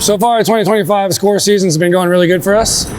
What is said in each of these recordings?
So far, 2025 score season's been going really good for us.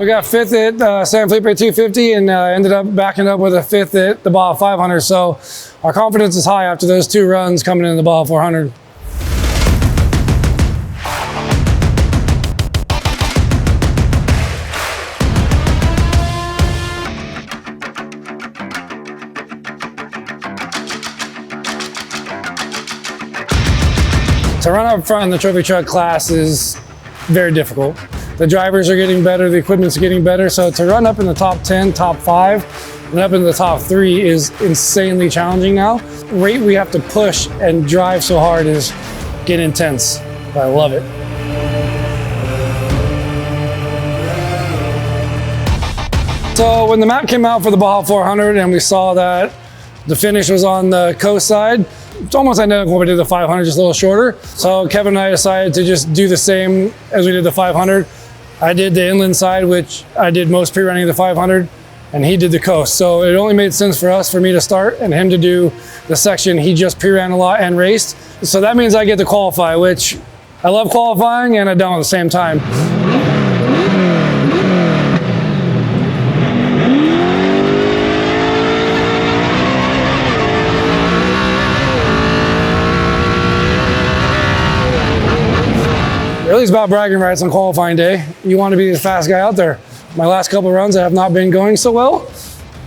We got 5th at San Felipe 250 and ended up backing up with a 5th at the Baja 500. So our confidence is high after those 2 runs coming in the Baja 400. To run up front in the trophy truck class is very difficult. The drivers are getting better, the equipment's getting better, so to run up in the top 10, top 5, and up in the top 3 is insanely challenging now. The rate we have to push and drive so hard is getting intense, but I love it. So when the map came out for the Baja 400 and we saw that the finish was on the coast side, it's almost identical when we did the 500, just a little shorter. So Kevin and I decided to just do the same as we did the 500. I did the inland side, which I did most pre-running of the 500, and he did the coast. So it only made sense for me to start and him to do the section he just pre-ran a lot and raced. So that means I get to qualify, which I love qualifying and I don't at the same time. Really, it's about bragging rights on qualifying day. You want to be the fast guy out there. My last couple of runs have not been going so well.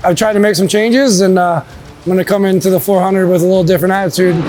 I've tried to make some changes, and I'm going to come into the 400 with a little different attitude.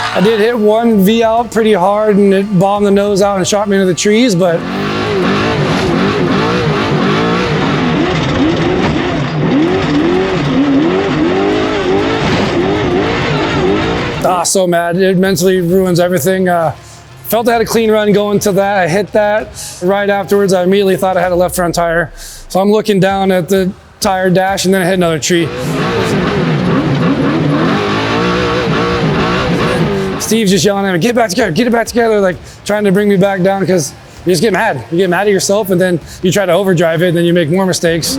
I did hit one V out pretty hard and it bombed the nose out and shot me into the trees, but so mad. It mentally ruins everything. Felt I had a clean run going to that. I hit that right afterwards. I immediately thought I had a left front tire. So I'm looking down at the tire dash and then I hit another tree. Steve's just yelling at me, get back together, get it back together, like trying to bring me back down because you just get mad. You get mad at yourself and then you try to overdrive it and then you make more mistakes.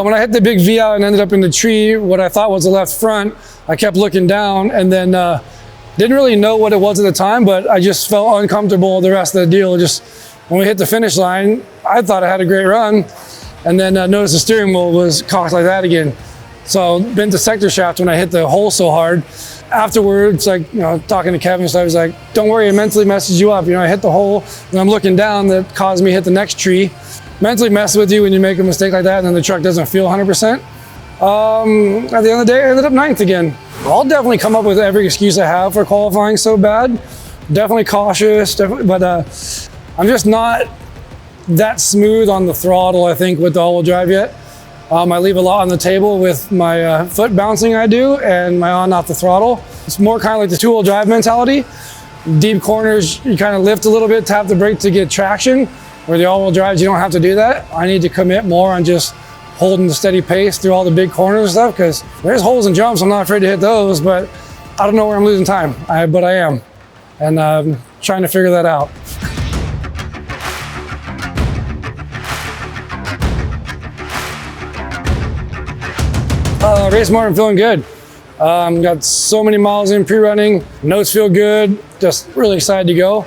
When I hit the big V out and ended up in the tree, what I thought was the left front, I kept looking down and then didn't really know what it was at the time, but I just felt uncomfortable the rest of the deal. Just when we hit the finish line, I thought I had a great run and then noticed the steering wheel was cocked like that again. So bent the sector shaft when I hit the hole so hard. Afterwards, like, talking to Kevin, so I was like, don't worry, it mentally messes you up. I hit the hole and I'm looking down that caused me to hit the next tree. Mentally mess with you when you make a mistake like that and then the truck doesn't feel 100%. At the end of the day, I ended up 9th again. I'll definitely come up with every excuse I have for qualifying so bad. Definitely cautious, but I'm just not that smooth on the throttle, I think, with the all-wheel drive yet. I leave a lot on the table with my foot bouncing I do and my on-off the throttle. It's more kind of like the two-wheel drive mentality. Deep corners, you kind of lift a little bit, tap the brake to get traction. Where the all-wheel drives, you don't have to do that. I need to commit more on just holding the steady pace through all the big corners and stuff because there's holes and jumps. I'm not afraid to hit those, but I don't know where I'm losing time, but I am. And I'm trying to figure that out. Race morning, feeling good. Got so many miles in pre-running. Notes feel good. Just really excited to go.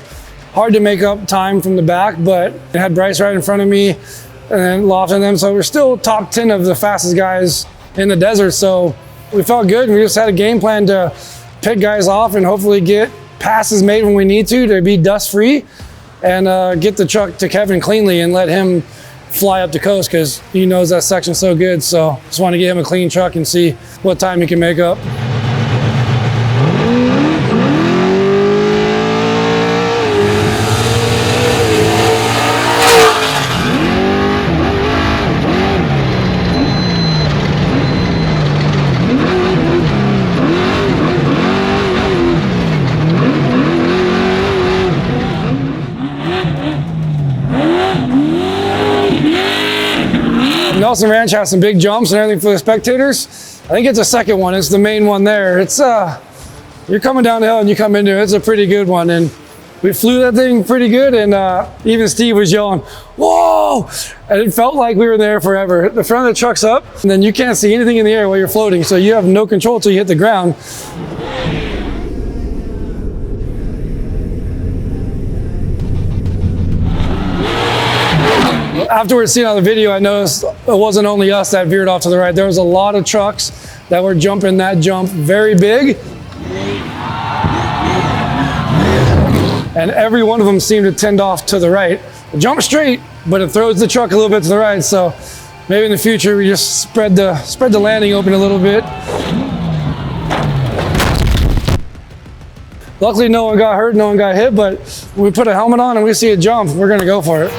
Hard to make up time from the back, but I had Bryce right in front of me and then Loft and them. So we're still top 10 of the fastest guys in the desert. So we felt good. We just had a game plan to pick guys off and hopefully get passes made when we need to be dust free and get the truck to Kevin cleanly and let him fly up the coast because he knows that section so good. So just want to get him a clean truck and see what time he can make up. Nelson Ranch has some big jumps and everything for the spectators. I think it's the second one. It's the main one there. It's you're coming down the hill and you come into it. It's a pretty good one. And we flew that thing pretty good. And even Steve was yelling, whoa! And it felt like we were there forever. The front of the truck's up and then you can't see anything in the air while you're floating. So you have no control till you hit the ground. Afterwards, seeing on the video, I noticed it wasn't only us that veered off to the right. There was a lot of trucks that were jumping that jump very big. And every one of them seemed to tend off to the right. It jumps straight, but it throws the truck a little bit to the right. So maybe in the future, we just spread the landing open a little bit. Luckily, no one got hurt, no one got hit, but when we put a helmet on and we see a jump, we're gonna go for it.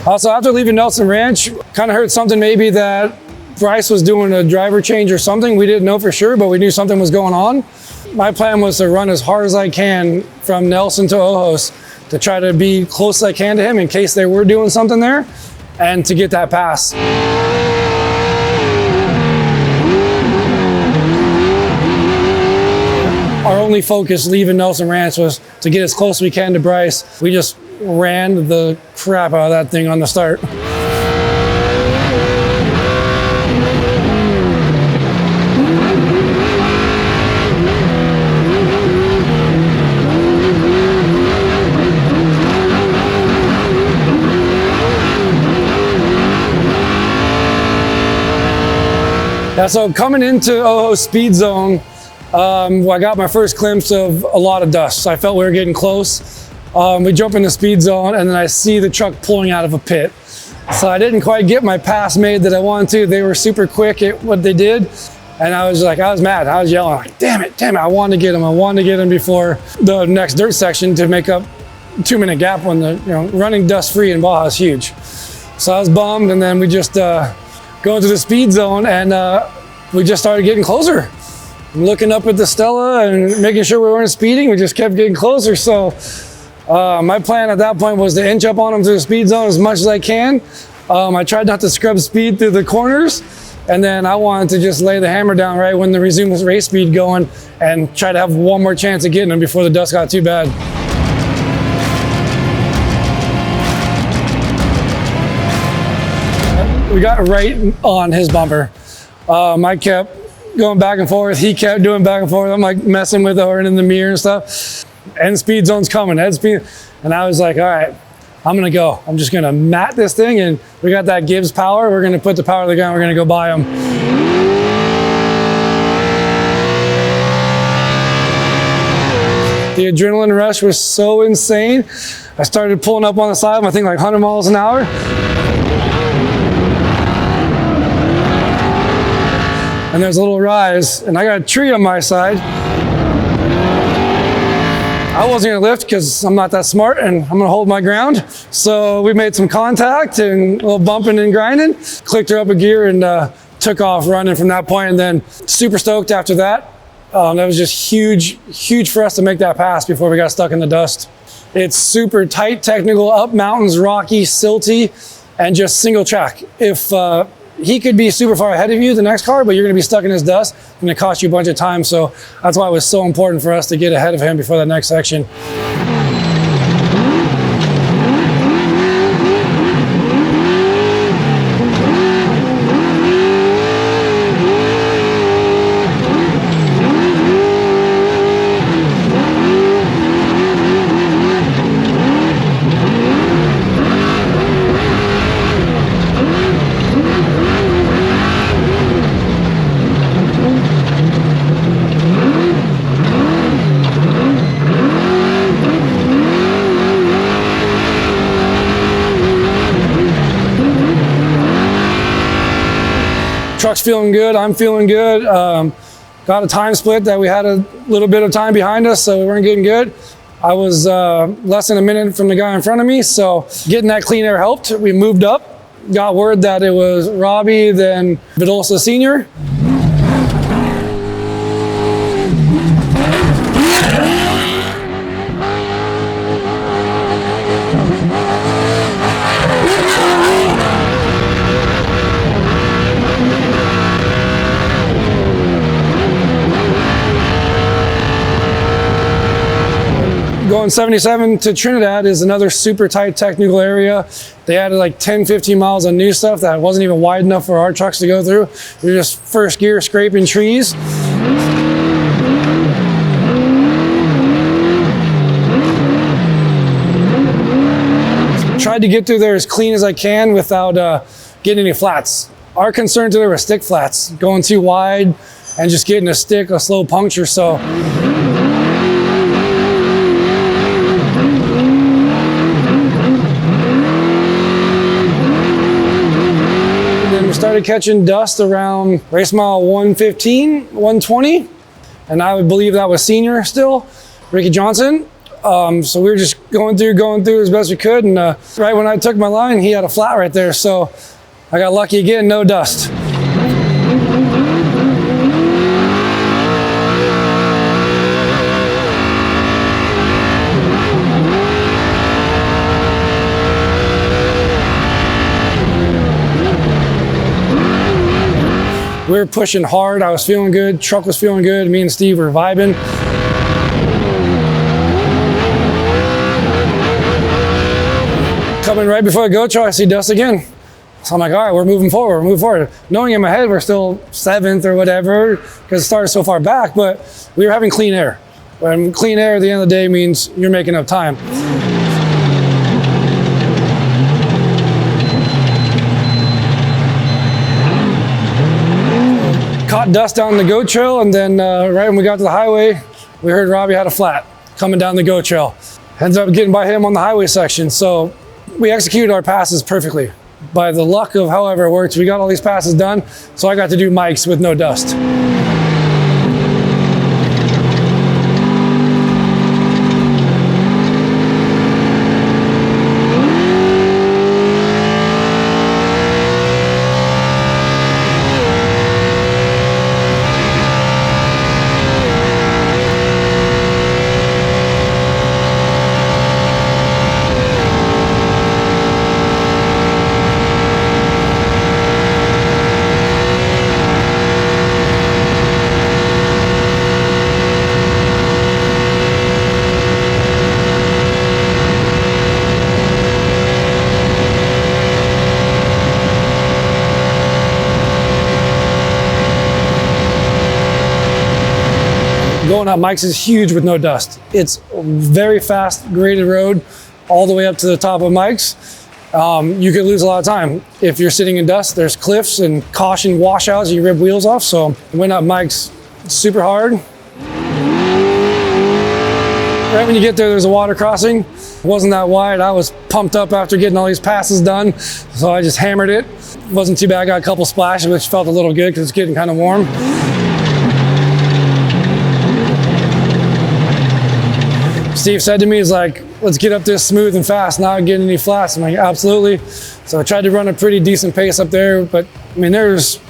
Also, after leaving Nelson Ranch, kind of heard something maybe that Bryce was doing a driver change or something. We didn't know for sure, but we knew something was going on. My plan was to run as hard as I can from Nelson to Ojos to try to be close as I can to him in case they were doing something there and to get that pass. Our only focus leaving Nelson Ranch was to get as close as we can to Bryce. We just ran the crap out of that thing on the start. Yeah, so coming into Ojos Speed Zone, I got my first glimpse of a lot of dust. So I felt we were getting close. We jump in the speed zone and then I see the truck pulling out of a pit. So I didn't quite get my pass made that I wanted to. They were super quick at what they did. And I was mad. I was yelling like, damn it, I wanted to get him. I wanted to get him before the next dirt section to make up a 2-minute gap when running dust free in Baja is huge. So I was bummed and then we just go into the speed zone and we just started getting closer. Looking up at the Stella and making sure we weren't speeding. We just kept getting closer. So my plan at that point was to inch up on them through the speed zone as much as I can. I tried not to scrub speed through the corners And then I wanted to just lay the hammer down right when the resume race speed going and try to have one more chance of getting him before the dust got too bad. We got right on his bumper. I kept going back and forth. He kept doing back and forth. I'm like messing with her in the mirror and stuff. End speed zone's coming, head speed. And I was like, all right, I'm gonna go. I'm just gonna mat this thing, and we got that Gibbs power. We're gonna put the power to the ground. We're gonna go by him. The adrenaline rush was so insane. I started pulling up on the side of him, I think like 100 miles an hour. And there's a little rise, and I got a tree on my side. I wasn't gonna lift because I'm not that smart, and I'm gonna hold my ground. So we made some contact and a little bumping and grinding, clicked her up a gear, and took off running from that point. And then super stoked after that. That was just huge for us to make that pass before we got stuck in the dust. It's super tight, technical, up mountains, rocky, silty, and just single track. If he could be super far ahead of you, the next car, but you're gonna be stuck in his dust. It's gonna cost you a bunch of time. So that's why it was so important for us to get ahead of him before the next section. Truck's feeling good, I'm feeling good. Got a time split that we had a little bit of time behind us, so we weren't getting good. I was less than a minute from the guy in front of me, so getting that clean air helped. We moved up, got word that it was Robbie, then Vidolsa Sr. Going 77 to Trinidad is another super tight technical area. They added like 10, 15 miles of new stuff that wasn't even wide enough for our trucks to go through. We were just first gear scraping trees. Tried to get through there as clean as I can without getting any flats. Our concern today was stick flats, going too wide and just getting a stick, a slow puncture. So started catching dust around race mile 115, 120, and I would believe that was senior still, Ricky Johnson. So we were just going through as best we could, and right when I took my line, he had a flat right there, so I got lucky again, no dust. We were pushing hard. I was feeling good. Truck was feeling good. Me and Steve were vibing. Coming right before the go trail, I see dust again. So I'm like, all right, we're moving forward. Knowing in my head we're still 7th or whatever because it started so far back, but we were having clean air. And clean air at the end of the day means you're making up time. Caught dust down the goat trail, and then right when we got to the highway, we heard Robbie had a flat coming down the goat trail. Ended up getting by him on the highway section. So we executed our passes perfectly. By the luck of however it works, we got all these passes done. So I got to do Mike's with no dust. going up Mike's is huge with no dust. It's a very fast graded road all the way up to the top of Mike's. You could lose a lot of time. If you're sitting in dust, there's cliffs and caution washouts, you rip wheels off. So went up Mike's super hard. Right when you get there, there's a water crossing. It wasn't that wide. I was pumped up after getting all these passes done. So I just hammered it. It wasn't too bad. I got a couple splashes, which felt a little good because it's getting kind of warm. Steve said to me, he's like, let's get up this smooth and fast, not get any flats. I'm like, absolutely. So I tried to run a pretty decent pace up there, but I mean, there's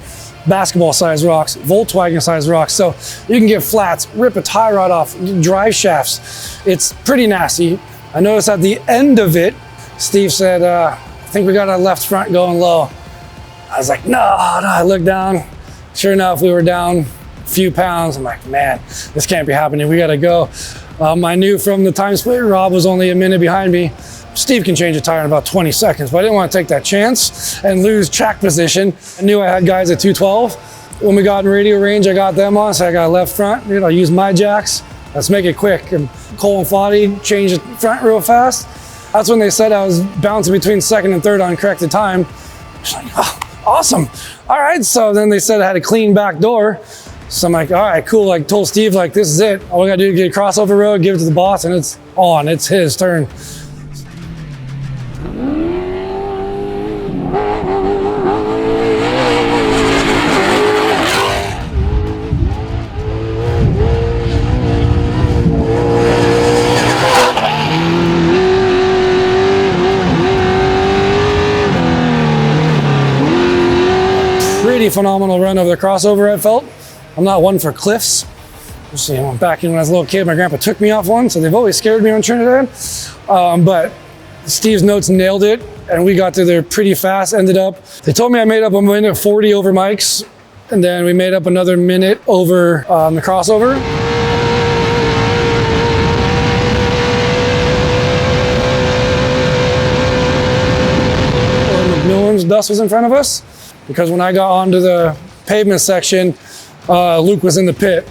basketball-sized rocks, Volkswagen-sized rocks. So you can get flats, rip a tie rod off, drive shafts. It's pretty nasty. I noticed at the end of it, Steve said, I think we got our left front going low. I was like, no. I looked down. Sure enough, we were down a few pounds. I'm like, man, this can't be happening. We got to go. I knew from the time split, Rob was only a minute behind me. Steve can change a tire in about 20 seconds, but I didn't want to take that chance and lose track position. I knew I had guys at 212. When we got in radio range, I got them on, so I got left front. I used my jacks. Let's make it quick. And Cole and Foddy changed the front real fast. That's when they said I was bouncing between second and third on corrected time. I was like, oh, awesome. All right, so then they said I had a clean back door. So I'm like, all right, cool. Like told Steve, like, this is it. All we gotta do is get a crossover road, give it to the boss, and it's on. It's his turn. Pretty phenomenal run over the crossover, I felt. I'm not one for cliffs. Back when I was a little kid, my grandpa took me off one, so they've always scared me on Trinidad. But Steve's notes nailed it, and we got through there pretty fast. Ended up, they told me I made up a minute 40 over Mike's, and then we made up another minute over the crossover. McMillan's dust was in front of us, because when I got onto the pavement section, Luke was in the pit,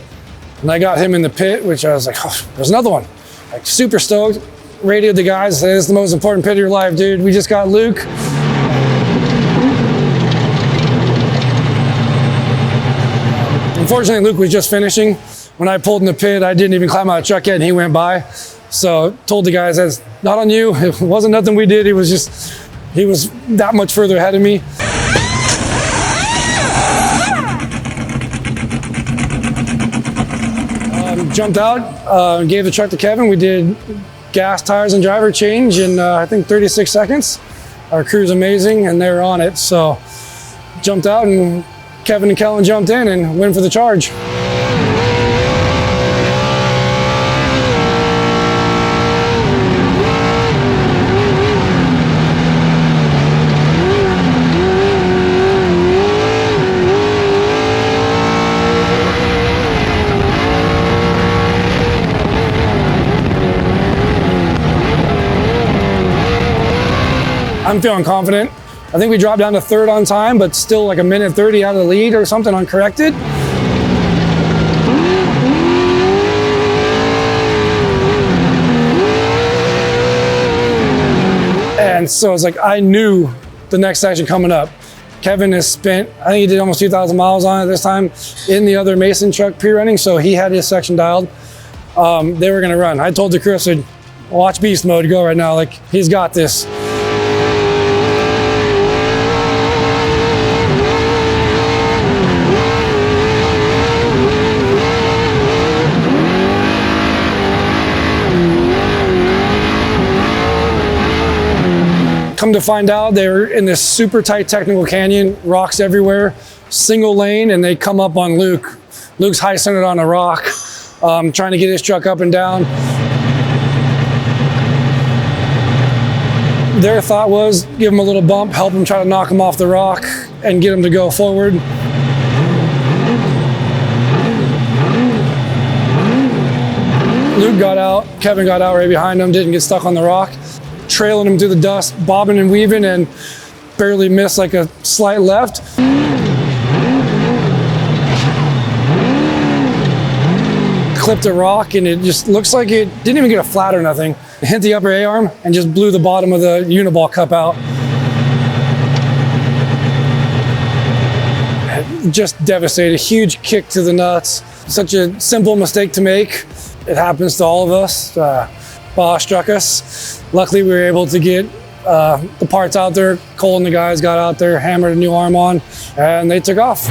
and I got him in the pit, which I was like, oh, there's another one. Like super stoked, radioed the guys, said, it's the most important pit of your life, dude. We just got Luke. Unfortunately, Luke was just finishing. When I pulled in the pit, I didn't even climb out of the truck yet, and he went by. So told the guys, that's not on you. It wasn't nothing we did. He was that much further ahead of me. Jumped out, gave the truck to Kevin. We did gas, tires, and driver change in I think 36 seconds. Our crew's amazing, and they're on it. So jumped out, and Kevin and Kellen jumped in and went for the charge. I'm feeling confident. I think we dropped down to third on time, but still like a minute 30 out of the lead or something uncorrected. And so it's like, I knew the next section coming up. Kevin has spent, I think he did almost 2,000 miles on it this time in the other Mason truck pre-running, so he had his section dialed. They were gonna run. I told the crew, I said, watch beast mode go right now, like he's got this. Come to find out, they're in this super tight technical canyon, rocks everywhere, single lane, and they come up on Luke. Luke's high centered on a rock, trying to get his truck up and down. Their thought was give him a little bump, help him try to knock him off the rock and get him to go forward. Luke got out, Kevin got out right behind him, didn't get stuck on the rock. Trailing him through the dust, bobbing and weaving, and barely missed like a slight left. clipped a rock, and it just looks like it didn't even get a flat or nothing. It hit the upper A-arm and just blew the bottom of the uniball cup out. Just devastated, huge kick to the nuts. Such a simple mistake to make. It happens to all of us. Baja struck us. Luckily, we were able to get the parts out there. Cole and the guys got out there, hammered a new arm on, and they took off.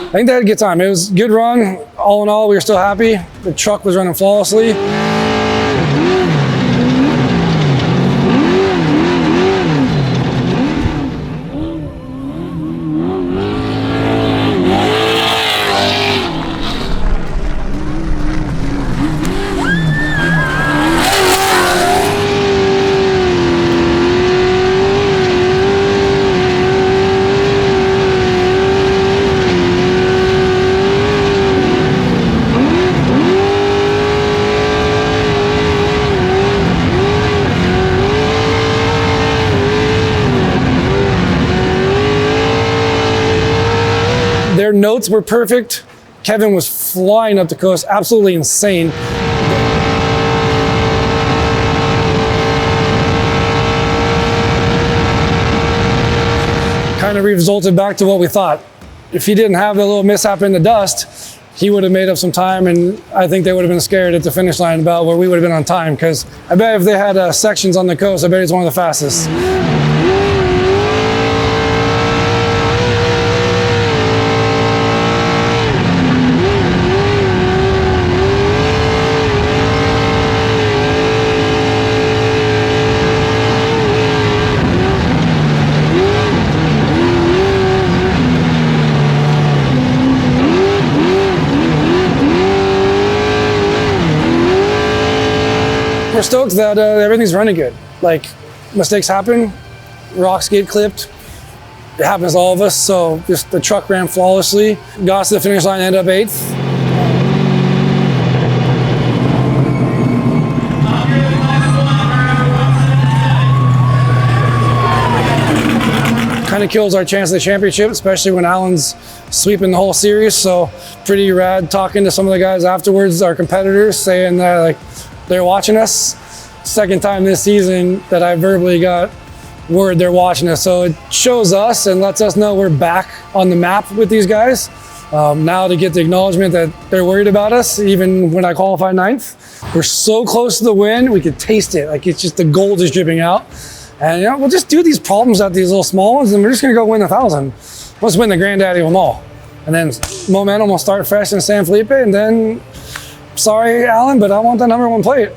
I think they had a good time. It was a good run. All in all, we were still happy. The truck was running flawlessly. Their notes were perfect. Kevin was flying up the coast, absolutely insane. Kind of resulted back to what we thought. If he didn't have the little mishap in the dust, he would have made up some time, and I think they would have been scared at the finish line about where we would have been on time, because I bet if they had sections on the coast, I bet it's one of the fastest. We're stoked that everything's running good. Like, mistakes happen, rocks get clipped. It happens to all of us, so just the truck ran flawlessly. Got us to the finish line, ended up 8th. Kind of kills our chance of the championship, especially when Alan's sweeping the whole series. So pretty rad talking to some of the guys afterwards, our competitors, saying that like they're watching us. Second time this season that I verbally got word they're watching us. So it shows us and lets us know we're back on the map with these guys. Now to get the acknowledgement that they're worried about us, even when I qualified 9th. We're so close to the win, we could taste it. Like, it's just the gold is dripping out. And you know, we'll just do these problems at these little small ones, and we're just gonna go win 1,000. Let's win the granddaddy of them all. And then momentum will start fresh in San Felipe, and then, sorry, Alan, but I want the #1 plate.